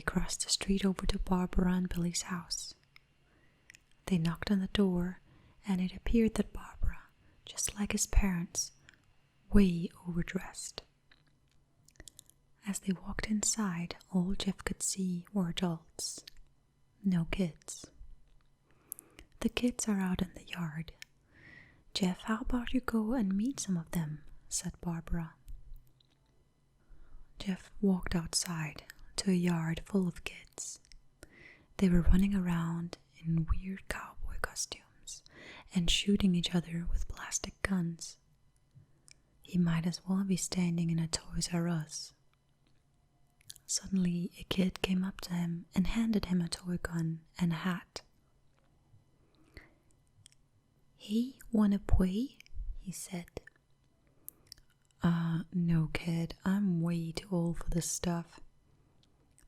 crossed the street over to Barbara and Billy's house. They knocked on the door, and it appeared that Barbara, just like his parents, way overdressed. As they walked inside, all Jeff could see were adults, no kids. The kids are out in the yard. Jeff, how about you go and meet some of them, said Barbara. Jeff walked outside to a yard full of kids. They were running around in weird cowboy costumes and shooting each other with plastic guns. He might as well be standing in a Toys R Us. Suddenly, a kid came up to him and handed him a toy gun and a hat. "Hey, wanna play?" he said. No, kid, I'm way too old for this stuff."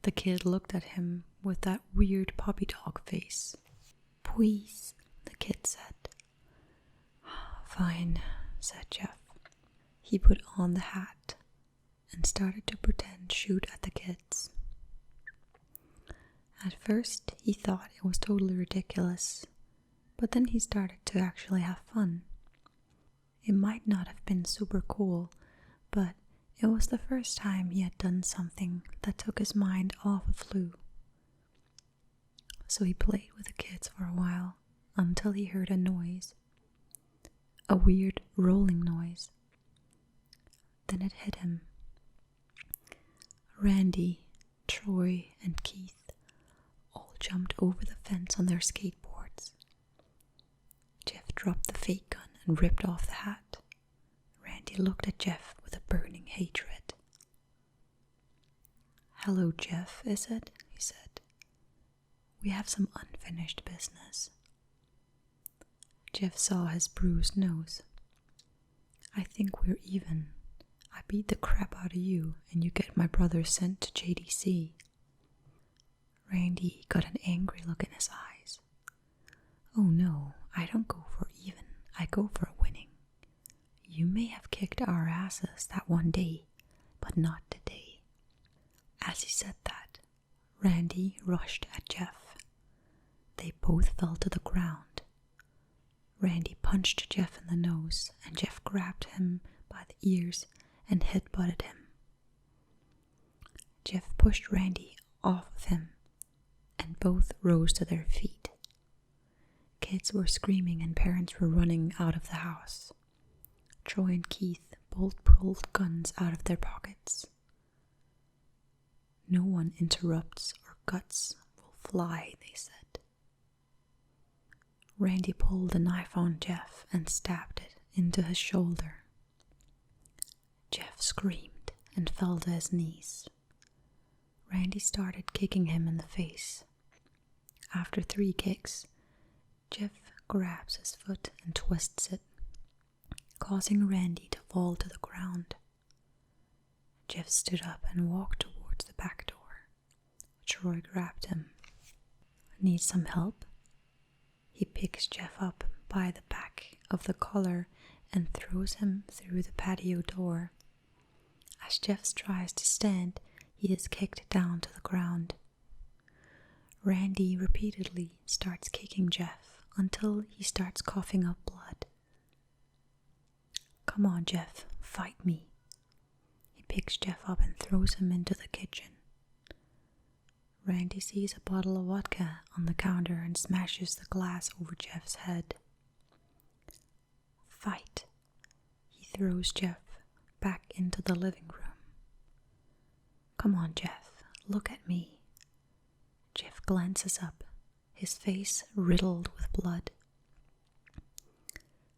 The kid looked at him with that weird puppy dog face. "Please," the kid said. "Fine," said Jeff. He put on the hat and started to pretend shoot at the kids. At first, he thought it was totally ridiculous, but then he started to actually have fun. It might not have been super cool, but it was the first time he had done something that took his mind off of Lou. So he played with the kids for a while until he heard a noise, a weird rolling noise. Then it hit him. Randy, Troy, and Keith all jumped over the fence on their skateboards. Jeff dropped the fake gun and ripped off the hat. Randy looked at Jeff with a burning hatred. "Hello, Jeff, is it?" he said. "We have some unfinished business." Jeff saw his bruised nose. "I think we're even. I beat the crap out of you, and you get my brother sent to JDC. Randy got an angry look in his eyes. "Oh no, I don't go for even, I go for winning. You may have kicked our asses that one day, but not today." As he said that, Randy rushed at Jeff. They both fell to the ground. Randy punched Jeff in the nose, and Jeff grabbed him by the ears and headbutted him. Jeff pushed Randy off of him, and both rose to their feet. Kids were screaming and parents were running out of the house. Troy and Keith both pulled guns out of their pockets. "No one interrupts or guts will fly," they said. Randy pulled a knife on Jeff and stabbed it into his shoulder. Jeff screamed and fell to his knees. Randy started kicking him in the face. After 3 kicks, Jeff grabs his foot and twists it, causing Randy to fall to the ground. Jeff stood up and walked towards the back door. Troy grabbed him. "Need some help?" He picks Jeff up by the back of the collar and throws him through the patio door. As Jeff tries to stand, he is kicked down to the ground. Randy repeatedly starts kicking Jeff until he starts coughing up blood. "Come on, Jeff, fight me." He picks Jeff up and throws him into the kitchen. Randy sees a bottle of vodka on the counter and smashes the glass over Jeff's head. "Fight." He throws Jeff back into the living room. "Come on, Jeff, look at me." Jeff glances up, his face riddled with blood.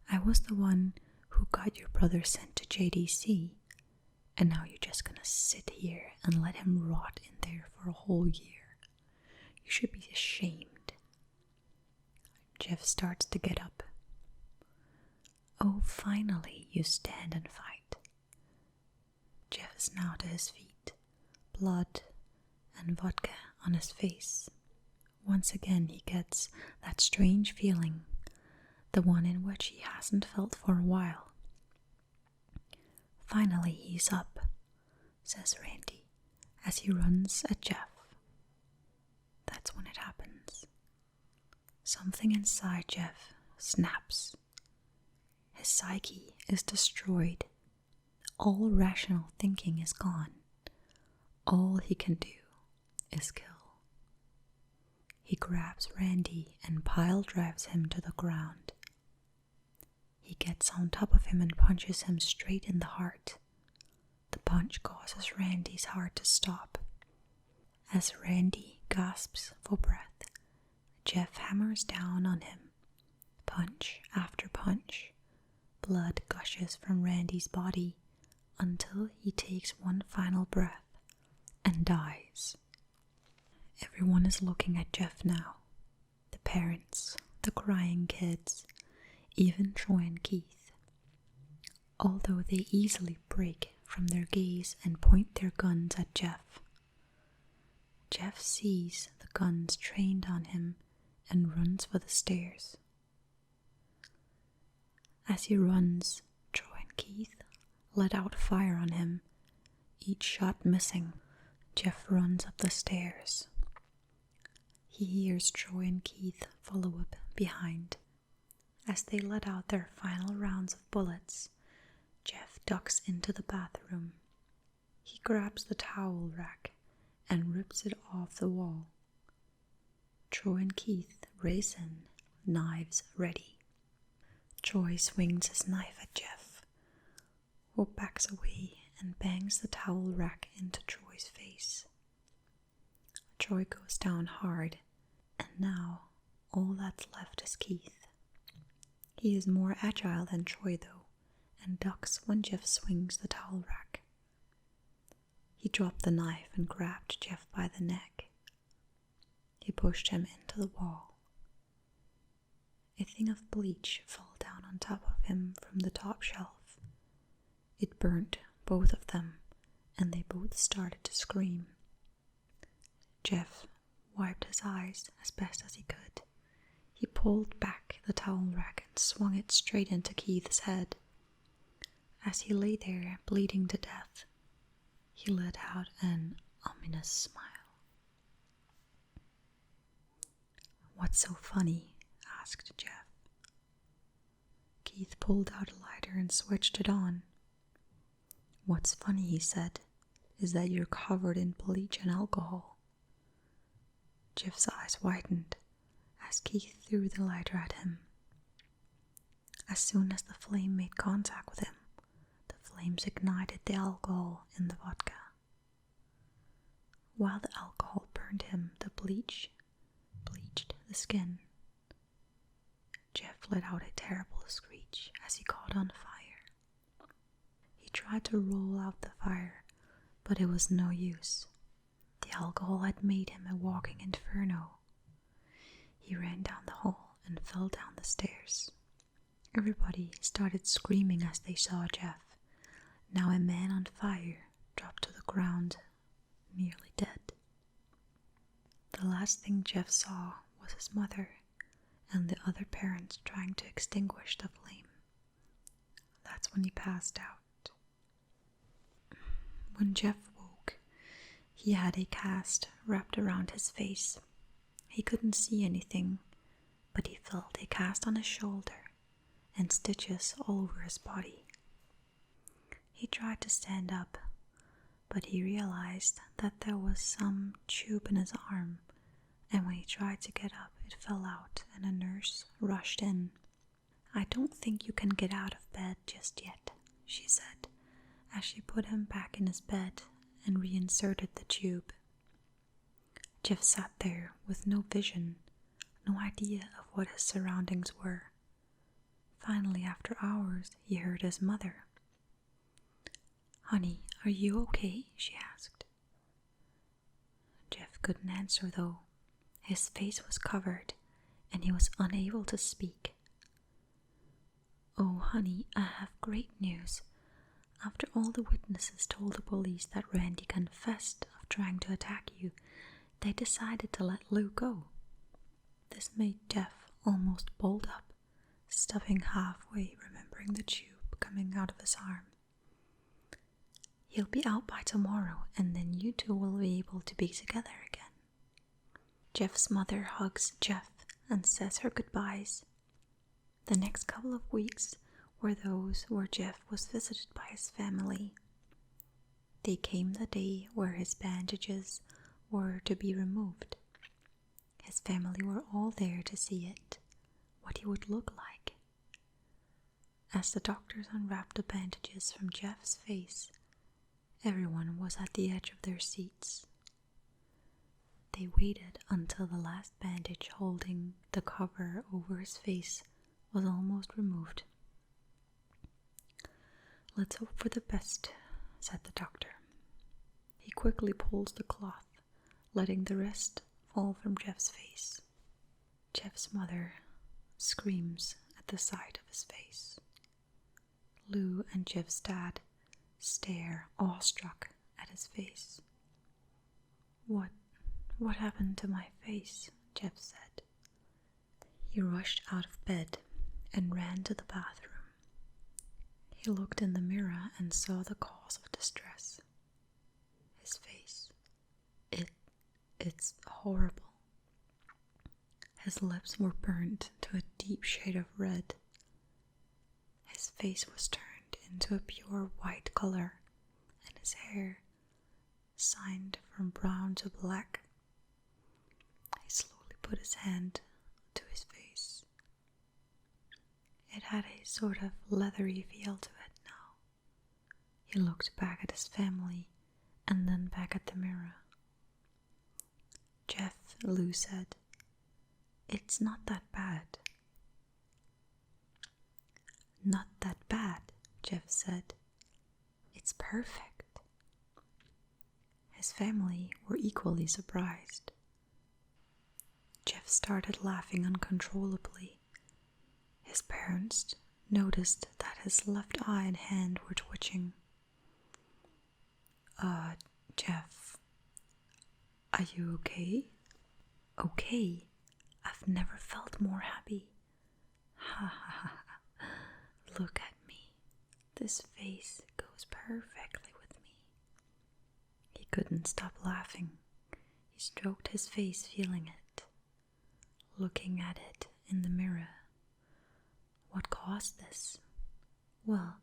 "I was the one who got your brother sent to JDC, and now you're just gonna sit here and let him rot in there for a whole year. You should be ashamed." Jeff starts to get up. "Oh, finally, you stand and fight." Jeff is now to his feet, blood and vodka on his face. Once again he gets that strange feeling, the one in which he hasn't felt for a while. "Finally he's up," says Randy as he runs at Jeff. something inside Jeff snaps. His psyche is destroyed. All rational thinking is gone. All he can do is kill. He grabs Randy and pile drives him to the ground. He gets on top of him and punches him straight in the heart. The punch causes Randy's heart to stop. As Randy gasps for breath, Jeff hammers down on him. Punch after punch. Blood gushes from Randy's body until he takes one final breath and dies. Everyone is looking at Jeff now. The parents, the crying kids, even Troy and Keith. Although they easily break from their gaze and point their guns at Jeff. Jeff sees the guns trained on him and runs for the stairs. As he runs, Troy and Keith let out fire on him, each shot missing. Jeff runs up the stairs. He hears Troy and Keith follow up behind. As they let out their final rounds of bullets, Jeff ducks into the bathroom. He grabs the towel rack and rips it off the wall. Troy and Keith race in, knives ready. Troy swings his knife at Jeff, who backs away and bangs the towel rack into Troy's face. Troy goes down hard, and now all that's left is Keith. He is more agile than Troy though, and ducks when Jeff swings the towel rack. He dropped the knife and grabbed Jeff by the neck. He pushed him into the wall. A thing of bleach fell down on top of him from the top shelf. It burnt both of them, and they both started to scream. Jeff wiped his eyes as best as he could. He pulled back the towel rack and swung it straight into Keith's head. As he lay there, bleeding to death, he let out an ominous smile. "What's so funny?" asked Jeff. Keith pulled out a lighter and switched it on. "What's funny," he said, "is that you're covered in bleach and alcohol." Jeff's eyes widened as Keith threw the lighter at him. As soon as the flame made contact with him, the flames ignited the alcohol in the vodka. While the alcohol burned him, the bleach bleached the skin. Jeff let out a terrible screech as he caught on fire. He tried to roll out the fire, but it was no use. The alcohol had made him a walking inferno. He ran down the hall and fell down the stairs. Everybody started screaming as they saw Jeff, now a man on fire, dropped to the ground, nearly dead. The last thing Jeff saw was his mother and the other parents trying to extinguish the flame. That's when he passed out. When Jeff woke, he had a cast wrapped around his face. He couldn't see anything, but he felt a cast on his shoulder and stitches all over his body. He tried to stand up, but he realized that there was some tube in his arm, and when he tried to get up, it fell out and a nurse rushed in. "I don't think you can get out of bed just yet," she said, as she put him back in his bed and reinserted the tube. Jeff sat there with no vision, no idea of what his surroundings were. Finally, after hours, he heard his mother. "Honey, are you okay?" she asked. Jeff couldn't answer though. His face was covered, and he was unable to speak. "Oh, honey, I have great news. After all the witnesses told the police that Randy confessed of trying to attack you, they decided to let Lou go." This made Jeff almost bolt up, stopping halfway, remembering the tube coming out of his arm. "He'll be out by tomorrow, and then you two will be able to be together again." Jeff's mother hugs Jeff and says her goodbyes. The next couple of weeks were those where Jeff was visited by his family. They came the day where his bandages were to be removed. His family were all there to see it, what he would look like. As the doctors unwrapped the bandages from Jeff's face, everyone was at the edge of their seats. They waited until the last bandage holding the cover over his face was almost removed. "Let's hope for the best," said the doctor. He quickly pulls the cloth, letting the rest fall from Jeff's face. Jeff's mother screams at the sight of his face. Lou and Jeff's dad stare awestruck at his face. What happened to my face?" Jeff said. He rushed out of bed and ran to the bathroom. He looked in the mirror and saw the cause of distress. His face. It's horrible. His lips were burned to a deep shade of red. His face was turned into a pure white color, and his hair signed from brown to black. He slowly put his hand to his face. It had a sort of leathery feel to it now. He looked back at his family and then back at the mirror. "Jeff," Lou said, "it's not that bad." "Not that bad," Jeff said. "It's perfect." His family were equally surprised. Jeff started laughing uncontrollably. His parents noticed that his left eye and hand were twitching. Jeff, are you okay?" "Okay? I've never felt more happy. Ha ha ha. Look at me. This face goes perfectly with me." He couldn't stop laughing. He stroked his face, feeling it, looking at it in the mirror. What caused this? Well,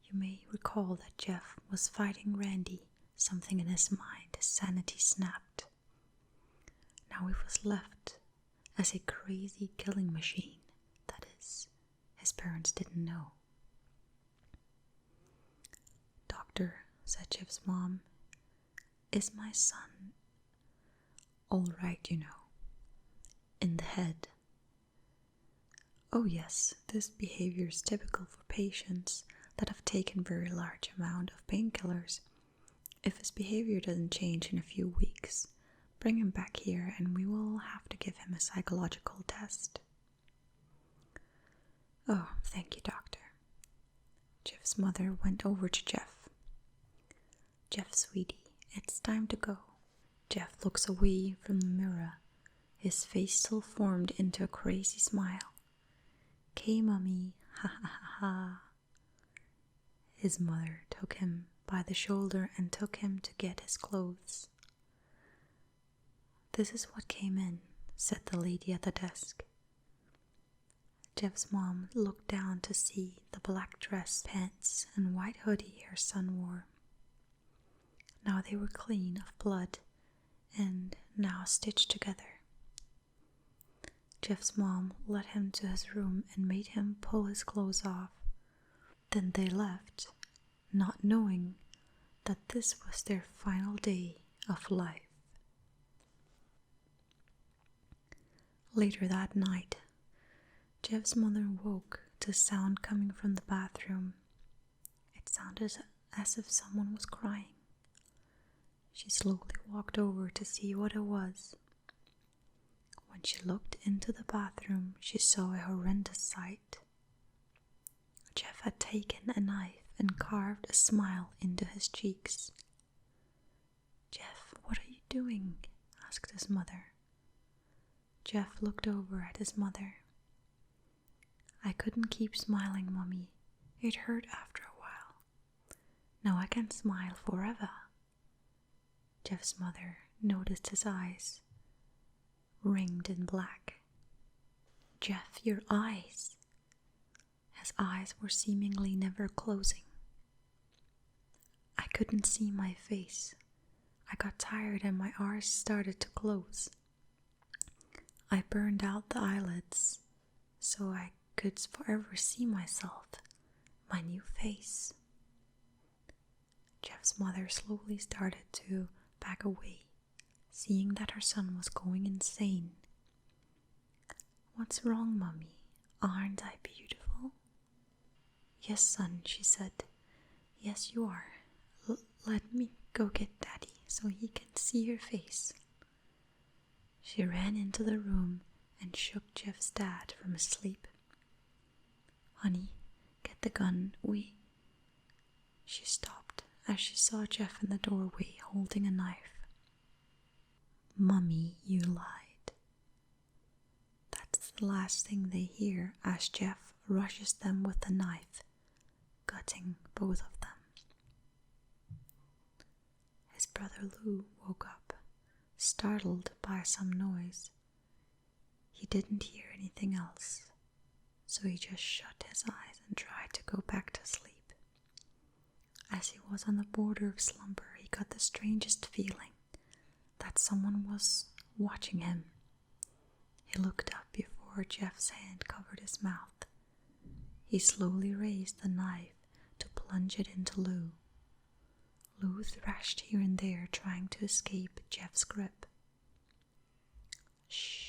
you may recall that Jeff was fighting Randy. Something in his mind, his sanity snapped. Now he was left as a crazy killing machine. That is, his parents didn't know. "Doctor," said Jeff's mom, "is my son all right, in the head?" "Oh yes, this behavior is typical for patients that have taken very large amount of painkillers. If his behavior doesn't change in a few weeks, bring him back here and we will have to give him a psychological test." "Oh, thank you, doctor." Jeff's mother went over to Jeff. "Jeff, sweetie, it's time to go." Jeff looks away from the mirror, his face still formed into a crazy smile. "Okay, Mommy, ha ha ha ha." His mother took him by the shoulder and took him to get his clothes. "This is what came in," said the lady at the desk. Jeff's mom looked down to see the black dress, pants, and white hoodie her son wore. Now they were clean of blood and now stitched together. Jeff's mom led him to his room and made him pull his clothes off. Then they left, not knowing that this was their final day of life. Later that night, Jeff's mother woke to sound coming from the bathroom. It sounded as if someone was crying. She slowly walked over to see what it was. When she looked into the bathroom, she saw a horrendous sight. Jeff had taken a knife and carved a smile into his cheeks. "Jeff, what are you doing?" asked his mother. Jeff looked over at his mother. "I couldn't keep smiling, Mommy. It hurt after a while. Now I can smile forever." Jeff's mother noticed his eyes, ringed in black. Jeff, your eyes. His eyes were seemingly never closing. I couldn't see my face. I got tired and my eyes started to close. I burned out the eyelids so I could forever see myself, my new face. Jeff's mother slowly started to back away, seeing that her son was going insane. "What's wrong, Mummy? Aren't I beautiful?" "Yes, son," she said. "Yes, you are. Let me go get Daddy so he can see your face." She ran into the room and shook Jeff's dad from his sleep. "Honey, get the gun. She stopped as she saw Jeff in the doorway holding a knife. "Mummy, you lied." That's the last thing they hear as Jeff rushes them with the knife, gutting both of them. His brother Lou woke up, startled by some noise. He didn't hear anything else, so he just shut his eyes and tried to go back to sleep. As he was on the border of slumber, he got the strangest feeling that someone was watching him. He looked up before Jeff's hand covered his mouth. He slowly raised the knife to plunge it into Lou. Lou thrashed here and there, trying to escape Jeff's grip. "Shh,"